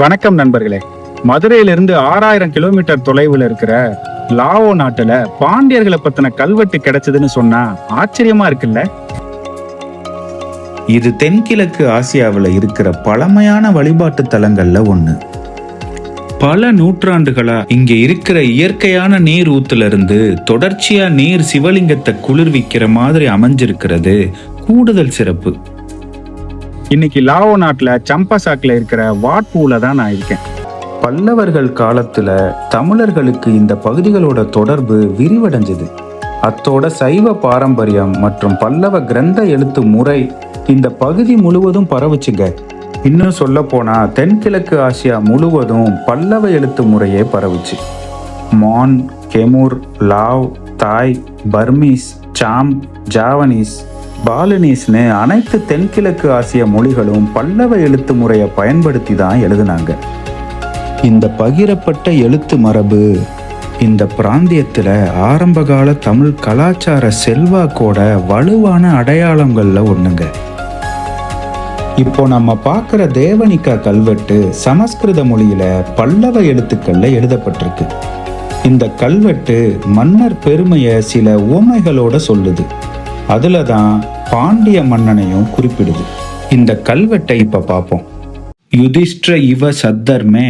வணக்கம் நண்பர்களே. மதுரையிலிருந்து 6000 கிலோமீட்டர் தொலைவில் இருக்கிற லாவோ நாட்டுல பாண்டியர்களை பத்தின கல்வெட்டு கிடைச்சதுன்னு சொன்னா ஆச்சரியமா இருக்குல்ல. இது தென்கிழக்கு ஆசியாவில் இருக்கிற பழமையான வழிபாட்டு தலங்கள்ல ஒண்ணு. பல நூற்றாண்டுகளா இங்க இருக்கிற இயற்கையான நீர் ஊத்துல இருந்து தொடர்ச்சியா நீர் சிவலிங்கத்தை குளிர்விக்கிற மாதிரி அமைஞ்சிருக்கிறது கூடுதல் சிறப்பு. இன்னைக்கு லாவோ நாட்டுல சம்பசாக்ல இருக்கிற வாட்பூல தான் நான் இருக்கேன். பல்லவர்கள் காலத்துல தமிழர்களுக்கு இந்த பகுதிகளோட தொடர்பு விரிவடைஞ்சது. அத்தோட சைவ பாரம்பரியம் மற்றும் பல்லவ கிரந்த எழுத்து முறை இந்த பகுதி முழுவதும் பரவுச்சுங்க. இன்னும் சொல்ல போனா தென்கிழக்கு ஆசியா முழுவதும் பல்லவ எழுத்து முறையே பரவுச்சு. மான், கெமுர், லாவ், தாய், பர்மீஸ், சாம், ஜாவனீஸ், பாலினீஸ்னு அனைத்து தென்கிழக்கு ஆசிய மொழிகளும் பல்லவ எழுத்து முறையை பயன்படுத்தி தான் எழுதுனாங்க. இந்த பகிரப்பட்ட எழுத்து மரபு இந்த பிராந்தியத்தில் ஆரம்பகால தமிழ் கலாச்சார செல்வாக்கோட வலுவான அடையாளங்கள்ல ஒண்ணுங்க. இப்போ நம்ம பார்க்குற தேவனிகா கல்வெட்டு சமஸ்கிருத மொழியில பல்லவ எழுத்துக்கள்ல எழுதப்பட்டிருக்கு. இந்த கல்வெட்டு மன்னர் பெருமையை சில உவமைகளோட சொல்லுது. அதுல தான் பாண்டிய மன்னனையும் குறிப்பிடுது. இந்த கல்வெட்டை இப்ப பார்ப்போம். யுதிஷ்டிர இவ சத்தர்மே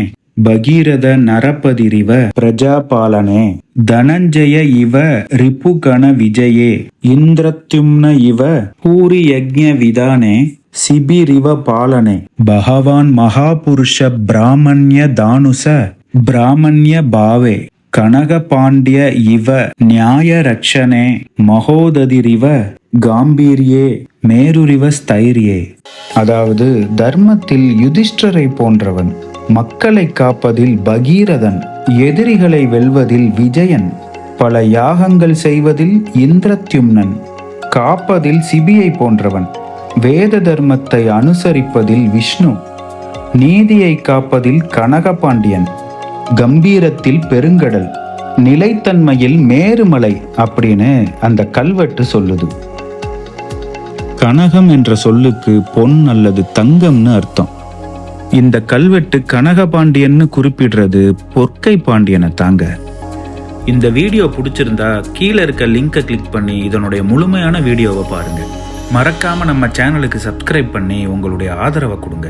பகீரத நரபதிரிவ பிரஜாபாலனே தனஞ்சய இவ ரிபுகண விஜயே இந்திரத்யும்ன இவ பூரி யஜ்ஞ விதானே சிபிரிவ பாலனே பகவான் மகாபுருஷ பிராமண்ய தானுச பிராமண்ய பாவே கனக பாண்டிய இவ நியாய ரக்ஷனே மகோததிரிவ காம்பீரியே மேருரிவ ஸ்தைரியே. அதாவது தர்மத்தில் யுதிஷ்டரை போன்றவன், மக்களை காப்பதில் பகீரதன், எதிரிகளை வெல்வதில் விஜயன், பல யாகங்கள் செய்வதில் இந்திரத்யும்னன், காப்பதில் சிபியை போன்றவன், வேத தர்மத்தை அனுசரிப்பதில் விஷ்ணு, நீதியை காப்பதில் கனகபாண்டியன், கம்பீரத்தில் பெருங்கடல், நிலைத்தன்மையில் மேருமலை அப்படின்னு அந்த கல்வெட்டு சொல்லுது. கனகம் என்ற சொல்லுக்கு பொன் அல்லது தங்கம்னு அர்த்தம். இந்த கல்வெட்டு கனகபாண்டியன்னு குறிப்பிடுறது பொற்கை பாண்டியனை தாங்க. இந்த வீடியோ பிடிச்சிருந்தா கீழே இருக்க லிங்கை கிளிக் பண்ணி இதனுடைய முழுமையான வீடியோவை பாருங்க. மறக்காம நம்ம சேனலுக்கு சப்ஸ்கிரைப் பண்ணி உங்களுடைய ஆதரவை கொடுங்க.